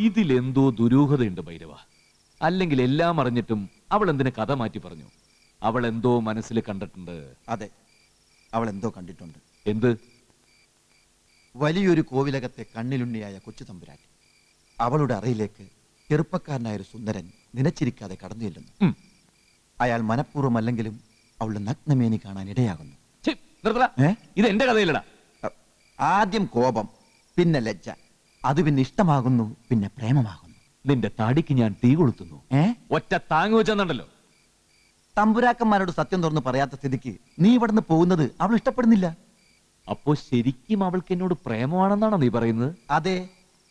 ഇതിലെന്തോ ദുരൂഹതയുണ്ട് ഭൈരവ. അല്ലെങ്കിൽ എല്ലാം അറിഞ്ഞിട്ടും അവൾ എന്തിന് കഥ മാറ്റി പറഞ്ഞു? അവൾ എന്തോ മനസ്സിൽ കണ്ടിട്ടുണ്ട്. അതെ, അവൾ എന്തോ കണ്ടിട്ടുണ്ട്. എന്ത്? വലിയൊരു കോവിലകത്തെ കണ്ണിലുണ്ണിയായ കൊച്ചു തമ്പുരാട്ടി അവളുടെ അറയിലേക്ക് ചെറുപ്പക്കാരനായൊരു സുന്ദരൻ നിലച്ചിരിക്കാതെ കടന്നു ചെല്ലുന്നു. അയാൾ മനഃപൂർവ്വമല്ലെങ്കിലും അവളുടെ നഗ്നമേനി കാണാൻ ഇടയാകുന്നു. ഇത് എന്റെ കഥയിലടാ. ആദ്യം കോപം, പിന്നെ ലജ്ജ, അത് പിന്നെ ഇഷ്ടമാകുന്നു, പിന്നെ പ്രേമമാകുന്നു. നിന്റെ താടിക്ക് ഞാൻ തീ കൊളുത്തുന്നു. ഒറ്റ താങ്ങ് വെച്ചെന്നുണ്ടല്ലോ. തമ്പുരാക്കന്മാരോട് സത്യം തുറന്ന് പറയാത്ത സ്ഥിതിക്ക് നീ ഇവിടുന്ന് പോകുന്നത് അവൾ ഇഷ്ടപ്പെടുന്നില്ല. അപ്പോ ശരിക്കും അവൾക്ക് എന്നോട് പ്രേമമാണെന്നാണോ നീ പറയുന്നത്? അതെ,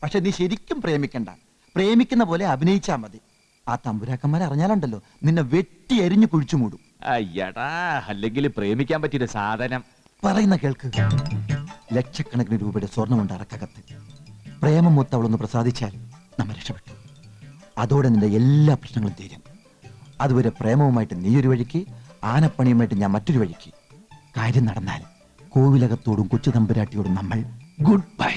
പക്ഷെ നീ ശരിക്കും പ്രേമിക്കണ്ട. പ്രേമിക്കുന്ന പോലെ അഭിനയിച്ചാ മതി. ആ തമ്പുരാക്കന്മാരെ അറിഞ്ഞാലുണ്ടല്ലോ നിന്നെ വെട്ടി എരിഞ്ഞു കുഴിച്ചു മൂടും. അയ്യടാ, അല്ലെങ്കിൽ പ്രേമിക്കാൻ പറ്റിയ സാധനം. പറയുന്ന കേൾക്ക്. ലക്ഷക്കണക്കിന് രൂപയുടെ സ്വർണ്ണമുണ്ട് അറക്കകത്ത്. പ്രേമം മൊത്തം അവളൊന്ന് പ്രസാദിച്ചാൽ നമ്മൾ രക്ഷപ്പെട്ടു. അതോടെ നിന്റെ എല്ലാ പ്രശ്നങ്ങളും തീരും. അതുവരെ പ്രേമവുമായിട്ട് നീ ഒരു വഴിക്ക്, ആനപ്പണിയുമായിട്ട് ഞാൻ മറ്റൊരു വഴിക്ക്. കാര്യം നടന്നാൽ കോവിലകത്തോടും കൊച്ചു തമ്പുരാട്ടിയോടും നമ്മൾ ഗുഡ് ബൈ.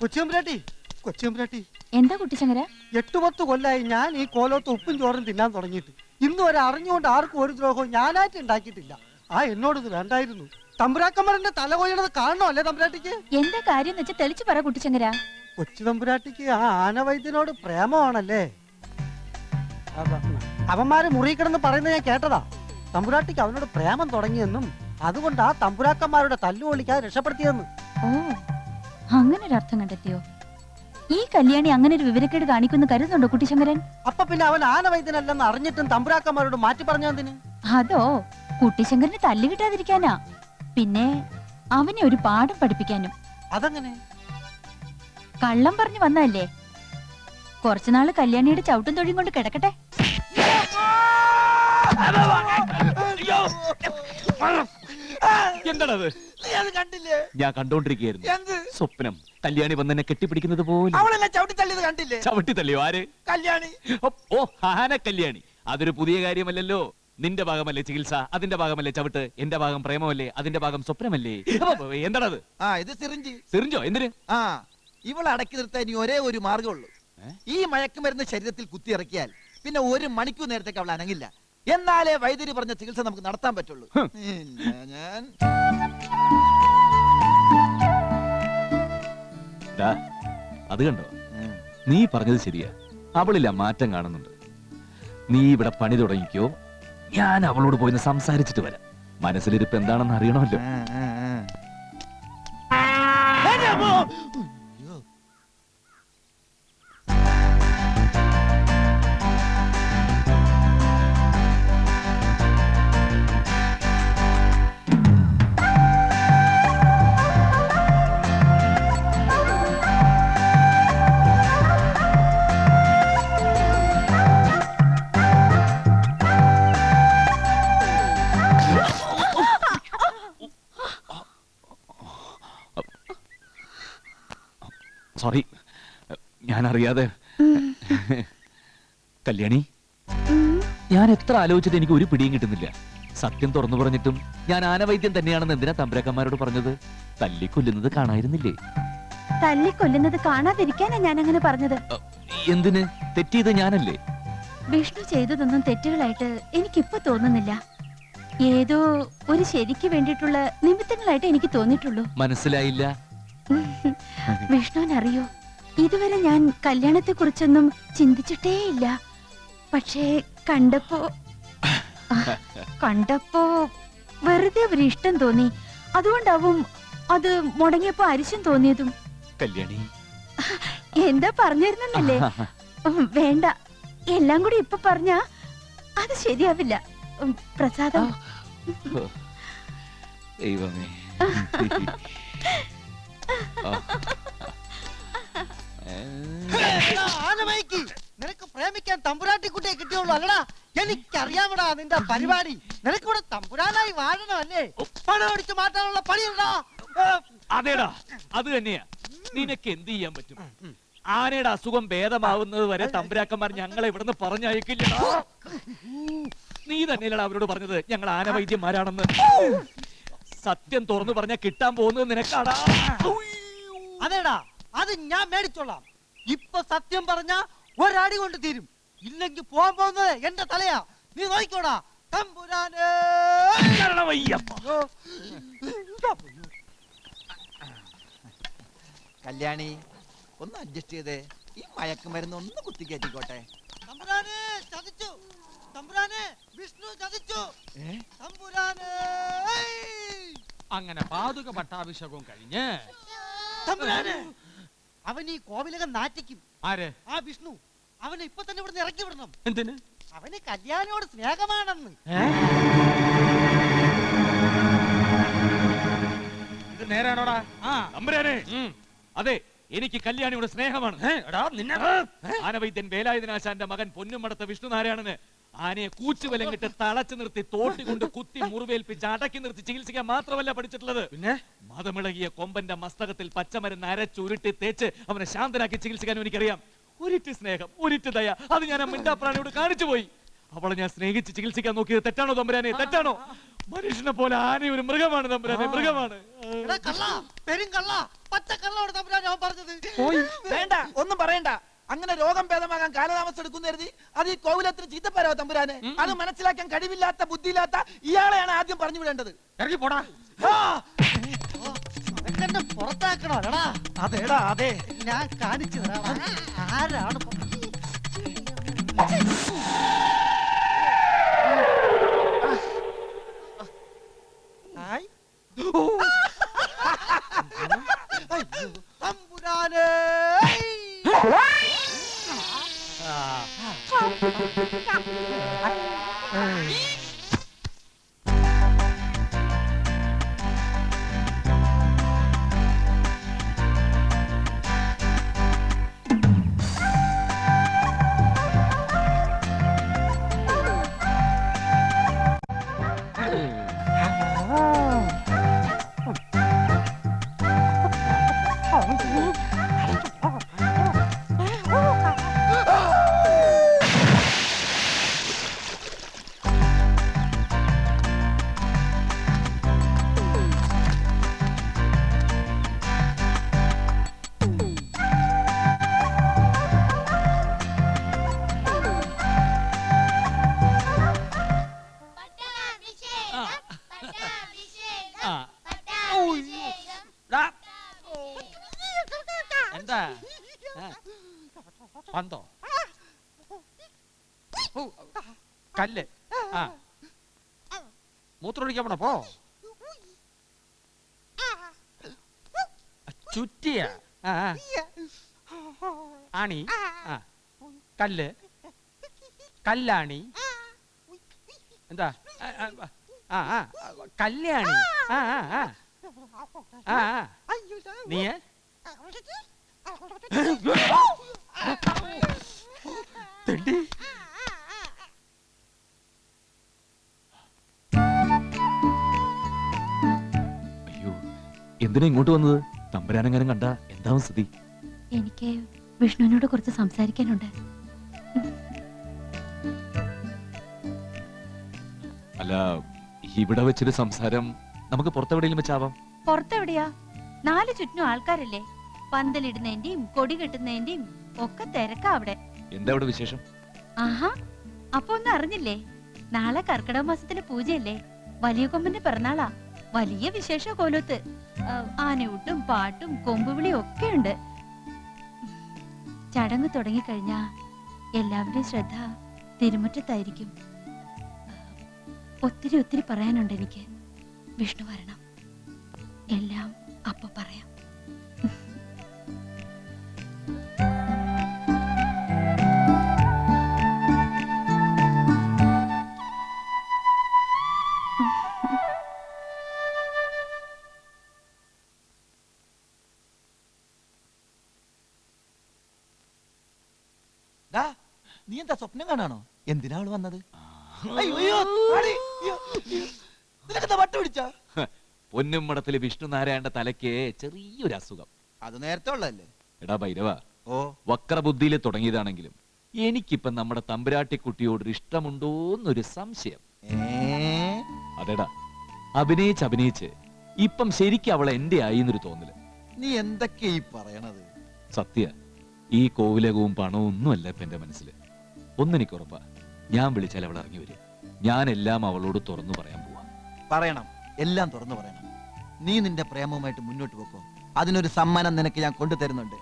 കൊച്ചുമ്പുരാട്ടി, എന്താ കുട്ടിച്ചങ്ങര? 8-10 കൊല്ലായി ഞാൻ ഈ കോലത്ത് ഉപ്പും ചോറും തിന്നാൻ തുടങ്ങിയിട്ട്. ഇന്ന് വരെ അറിഞ്ഞുകൊണ്ട് ആർക്കും ഒരു ദ്രോഹവും ഞാനായിട്ട് ഉണ്ടാക്കിയിട്ടില്ല. എന്നോട് ഇത് വേണ്ടായിരുന്നു. തമ്പുരാക്കന്മാരന്റെ തല കൊയ്യണത് കാണണോ അല്ലേ തമ്പുരാട്ടിക്ക്? എന്താ കാര്യം വെച്ച് തെളിച്ചു പറ കുട്ടിച്ചങ്ങര. കൊച്ചു തമ്പുരാട്ടിക്ക് ആ ആനവൈദ്യനോട് പ്രേമമാണല്ലേ? അവന്മാര് മുറി കിടന്ന് പറയുന്നത് ഞാൻ കേട്ടതാ. തമ്പുരാട്ടിക്ക് അവനോട് പ്രേമം തുടങ്ങിയെന്നും അതുകൊണ്ട് ആ തമ്പുരാക്കന്മാരുടെ തല്ലുകൊള്ളിക്കാതെ രക്ഷപ്പെടുത്തിയെന്ന്. ഓ, അങ്ങനെ ഒരു അർത്ഥം കണ്ടെത്തിയോ? ഈ കല്യാണി അങ്ങനെ ഒരു വിവരക്കേട് കാണിക്കുന്നു കരുതുന്നുണ്ടോ കുട്ടിശങ്കരൻ? അപ്പൊ പിന്നെ അവൻ ആനവൈദ്യനല്ലെന്ന് അറിഞ്ഞിട്ടും തമ്പുരാക്കന്മാരോട് മാറ്റി പറഞ്ഞതിന്? അതോ കുട്ടിശങ്കരന് തല്ല് കിട്ടാതിരിക്കാനാ, പിന്നെ അവനെ ഒരു പാഠം പഠിപ്പിക്കാനും. അതെങ്ങനെ? കള്ളം പറഞ്ഞു വന്നല്ലേ? കുറച്ചുനാള് കല്യാണിയുടെ ചവിട്ടും തൊഴിയും കൊണ്ട് കിടക്കട്ടെ. എന്താണത്? ഞാൻ കണ്ടോണ്ടിരിക്കുകയായിരുന്നു. സ്വപ്നം. കല്യാണി വന്നെന്നെ കെട്ടിപ്പിടിക്കുന്നത് പോലെ. ചവിട്ടി തള്ളിയോ? ആര്? കല്യാണി. ഓ, ആന കല്യാണി. അതൊരു പുതിയ കാര്യമല്ലല്ലോ. നിന്റെ ഭാഗമല്ലേ ചികിത്സ, അതിന്റെ ഭാഗമല്ലേ ചവിട്ട്. എന്റെ ഭാഗം പ്രേമമല്ലേ, അതിന്റെ ഭാഗം സ്വപ്നമല്ലേ? എന്താണത്? ഇത് സിറിഞ്ച്. സിറിഞ്ചോ? എന്തിന്? ഇവളെ അടക്കി നിർത്താൻ ഇനി ഒരേ ഒരു മാർഗമുള്ളൂ. ഈ മയക്കുമരുന്ന് ശരീരത്തിൽ കുത്തിയിറക്കിയാൽ പിന്നെ 1 മണിക്കൂർ നേരത്തേക്ക് അവൾ അനങ്ങില്ല. എന്നാലേ വൈദ്യുതി പറഞ്ഞ ചികിത്സ നമുക്ക് നടത്താൻ പറ്റുള്ളൂ. ഞാൻ അത് കണ്ടോ? നീ പറഞ്ഞത് ശരിയാ. അവളില്ല മാറ്റം കാണുന്നുണ്ട്. നീ ഇവിടെ പണി തുടങ്ങിക്കോ, ഞാൻ അവളോട് പോയി സംസാരിച്ചിട്ട് വരാം. മനസ്സിലിരിപ്പ് എന്താണെന്ന് അറിയണമല്ലോ. സോറി, ഞാൻ അറിയാതെ. കല്യാണി, ഞാൻ എത്ര ആലോചിച്ചിട്ട് എനിക്ക് ഒരു പിടിയും കിട്ടുന്നില്ല. സത്യം തുറന്നു പറഞ്ഞിട്ടും ഞാൻ ആനവൈദ്യം തന്നെയാണെന്ന് എന്തിനാ തമ്പുരാക്കന്മാരോട് പറഞ്ഞത്? തല്ലിക്കൊല്ലുന്നത് കാണായിരുന്നില്ലേ? തല്ലിക്കൊല്ലുന്നത് കാണാതിരിക്കാനാ ഞാൻ അങ്ങനെ പറഞ്ഞത്. എന്തിന്? തെറ്റിയത് ഞാനല്ലേ? വിഷ്ണു ചെയ്തതൊന്നും തെറ്റുകളായിട്ട് എനിക്കിപ്പോ തോന്നുന്നില്ല. ഏതോ ഒരു ശരിക്ക് വേണ്ടിയിട്ടുള്ള നിമിത്തങ്ങളായിട്ട് എനിക്ക് തോന്നിയിട്ടുള്ളൂ. മനസ്സിലായില്ല. വിഷ്ണുവിനറിയോ, ഇതുവരെ ഞാൻ കല്യാണത്തെ കുറിച്ചൊന്നും ചിന്തിച്ചിട്ടേ ഇല്ല. പക്ഷേ കണ്ടപ്പോ വെറുതെ ഒരു ഇഷ്ടം തോന്നി. അതുകൊണ്ടാവും അത് മുടങ്ങിയപ്പോ അരിശം തോന്നിയതും. കല്യാണി, എന്താ പറഞ്ഞിരുന്നല്ലേ? വേണ്ട, എല്ലാം കൂടി ഇപ്പൊ പറഞ്ഞാ അത് ശരിയാവില്ല. പ്രസാദം. ദൈവമേ. നിനക്ക് പ്രേമിക്കാൻ തമ്പുരാട്ടിക്കുട്ടിയെ കിട്ടിയുള്ളൂ അല്ലടാ? എനിക്കറിയാമടാ നിന്റെ പരിപാടി. നിനക്കിവിടെ തമ്പുരാനായി വാഴണമല്ലേ? പണം അടിച്ചു മാറ്റാനുള്ള പണിയുണ്ടോ? അതേടാ, അത് തന്നെയാ. നിനക്ക് എന്ത് ചെയ്യാൻ പറ്റും? ആനയുടെ അസുഖം ഭേദമാവുന്നത് വരെ തമ്പുരാക്കന്മാർ ഞങ്ങളെ ഇവിടുന്ന് പറഞ്ഞയക്കില്ല. നീ തന്നെയല്ലടാ അവരോട് പറഞ്ഞത് ഞങ്ങൾ ആന വൈദ്യന്മാരാണെന്ന്. സത്യം തുറന്നു പറഞ്ഞാൽ കിട്ടാൻ പോകുന്നത് നിനക്കാടാ. അതേടാ, അത് ഞാൻ മേടിച്ചോളാം. ഇപ്പൊ സത്യം പറഞ്ഞ ഒരടി കൊണ്ട് തീരും. ഇല്ലെങ്കിൽ പോകാൻ പോകുന്നത് എന്റെ തലയാ. നീ നോക്കിക്കോടാ തമ്പുരാനെ. കല്യാണി ഒന്ന് അഡ്ജസ്റ്റ് ചെയ്തേ. ഈ മയക്കുമരുന്ന് ഒന്ന് കുത്തിക്കയറ്റിക്കോട്ടെ. തമ്പുരാനെ ചതിച്ചു. തമ്പുരാനെ വിഷ്ണു ചതിച്ചു. തമ്പുരാനെ. അങ്ങനെ പാതുക പട്ടാഭിഷേകവും കഴിഞ്ഞ് തമ്പുരാനെ, അവൻ ഈ കോവിലകം നാറ്റിക്കും. ആര്? ആ വിഷ്ണു. അവനെ ഇപ്പൊ തന്നെ ഇവിടുന്ന് ഇറക്കി വിടണം. എന്തിന്? അവന് കല്യാണിയോട് സ്നേഹമാണെന്ന്. ഇത് നേരാണോടാ? തമ്പുരാനെ, അതെ, എനിക്ക് കല്യാണിയുടെ സ്നേഹമാണ്. ആനവൈദ്യൻ വേലായുധനാശാന്റെ മകൻ പൊന്നുമടത്ത വിഷ്ണുനാരായണന് ആനയെ കൂച്ചുവലങ്ങിട്ട് തളച്ചു നിർത്തി തോട്ടി കൊണ്ട് കുത്തി മുറിവേൽപ്പിച്ച് അടക്കി നിർത്തി ചികിത്സിക്കാൻ മാത്രമല്ല പഠിച്ചിട്ടുള്ളത്, പിന്നെ മതമിളകിയ കൊമ്പന്റെ മസ്തകത്തിൽ പച്ചമരുന്ന് അരച്ചുരുട്ടി തേച്ച് അവനെ ശാന്തനാക്കി ചികിത്സിക്കാനും എനിക്കറിയാം. ഒരിറ്റ് സ്നേഹം, ഒരിറ്റ് ദയ, അത് ഞാൻ ആ മിണ്ടാപ്രാണിയോട് കാണിച്ചു പോയി. അവളെ ഞാൻ സ്നേഹിച്ച് ചികിത്സിക്കാൻ നോക്കിയത് തെറ്റാണോ തമ്പുരാനെ? തെറ്റാണോ? മനുഷ്യനെ പോലെ ആന ഒരു മൃഗമാണ് തമ്പുരാനെ, മൃഗമാണ്. വേണ്ട, ഒന്നും പറയണ്ട. അങ്ങനെ രോഗം ഭേദമാകാൻ കാലതാമസം എടുക്കുന്ന കരുതി അത് ഈ കോവിലത്തിന് ചീത്തപ്പരോ തമ്പുരാനെ? അത് മനസ്സിലാക്കാൻ കഴിവില്ലാത്ത ബുദ്ധിയില്ലാത്ത ഇയാളെയാണ് ആദ്യം പറഞ്ഞു വിടേണ്ടത്. ഇറങ്ങി പോടാ. പുറത്താക്കണോ? അതേടാ, അതെ. ഞാൻ കാണിച്ചു തരാം ആരാണ്. തമ്പുരാനെ. എന്താ പന്തോ? കല്ല്. മൂത്രമൊഴിക്കാൻ പോണ പോ. ചുറ്റിയ ആണി. കല്ല്, കല്ലാണി. എന്താ? കല്യാണി. നീ തെണ്ടി. അയ്യോ, എന്തിനാ ഇങ്ങോട്ട് വന്നത്? തമ്പുരാനെങ്ങാനും കണ്ട എന്താവും സ്ഥിതി? എനിക്ക് വിഷ്ണുവിനോട് കുറച്ച് സംസാരിക്കാനുണ്ട്. അല്ല, ഇവിടെ വെച്ചൊരു സംസാരം നമുക്ക് പുറത്തെവിടെയും വെച്ചാവാം. പുറത്തെവിടെയാ? നാല് ചുറ്റിനും ആൾക്കാരല്ലേ. പന്തലിടുന്നതിന്റെയും കൊടി കെട്ടുന്നതിന്റെയും ഒക്കെ തിരക്കാ അവിടെ. എന്താ അവിടെ വിശേഷം? ആഹാ, അപ്പൊ ഒന്നും അറിഞ്ഞില്ലേ? നാളെ കർക്കിടക മാസത്തിലെ പൂജയല്ലേ? വലിയ കൊമ്പന്റെ പിറന്നാളാ. വലിയ വിശേഷ കോലത്ത്. ആനയൂട്ടും പാട്ടും കൊമ്പുവിളിയും ഒക്കെ ഉണ്ട്. ചടങ്ങ് തുടങ്ങിക്കഴിഞ്ഞാ എല്ലാവരുടെയും ശ്രദ്ധ തിരുമുറ്റത്തായിരിക്കും. ഒത്തിരി ഒത്തിരി പറയാനുണ്ട് എനിക്ക്. വിഷ്ണു വരണം. എല്ലാം അപ്പൊ പറയാം. നീ എന്താ സ്വപ്നം കാണാണോ? എന്തിനാ അവള് വന്നത്? വട്ട പിടിച്ച പൊന്നുമടത്തില് വിഷ്ണുനാരായണന്റെ തലയ്ക്ക് ചെറിയൊരു അസുഖം. അത് നേരത്തെ ഉള്ളതല്ലേ? എടാ ഭൈരവ, ഓ വക്രബുദ്ധിയിൽ തുടങ്ങിയതാണെങ്കിലും എനിക്കിപ്പം നമ്മുടെ തമ്പുരാട്ടിക്കുട്ടിയോടൊരു ഇഷ്ടമുണ്ടോന്നൊരു സംശയം. അതെടാ, അഭിനയിച്ച് ഇപ്പം ശരിക്കും അവൾ എന്റെ ആയി എന്നൊരു തോന്നല്. നീ എന്തൊക്കെയാ ഈ പറയണത്? സത്യ, ഈ കോവിലകവും പണവും ഒന്നുമല്ല ഇപ്പൊ എന്റെ മനസ്സില്. ഒന്നെനിക്ക് ഉറപ്പാ, ഞാൻ വിളിച്ചാൽ അവൾ ഇറങ്ങി വരും. ഞാനെല്ലാം അവളോട് തുറന്നു പറയാൻ പോവാ. പറയണം, എല്ലാം തുറന്നു പറയണം. നീ നിന്റെ പ്രേമവുമായിട്ട് മുന്നോട്ട് പോക്കോ. അതിനൊരു സമ്മാനം നിനക്ക് ഞാൻ കൊണ്ടുതരുന്നുണ്ട്.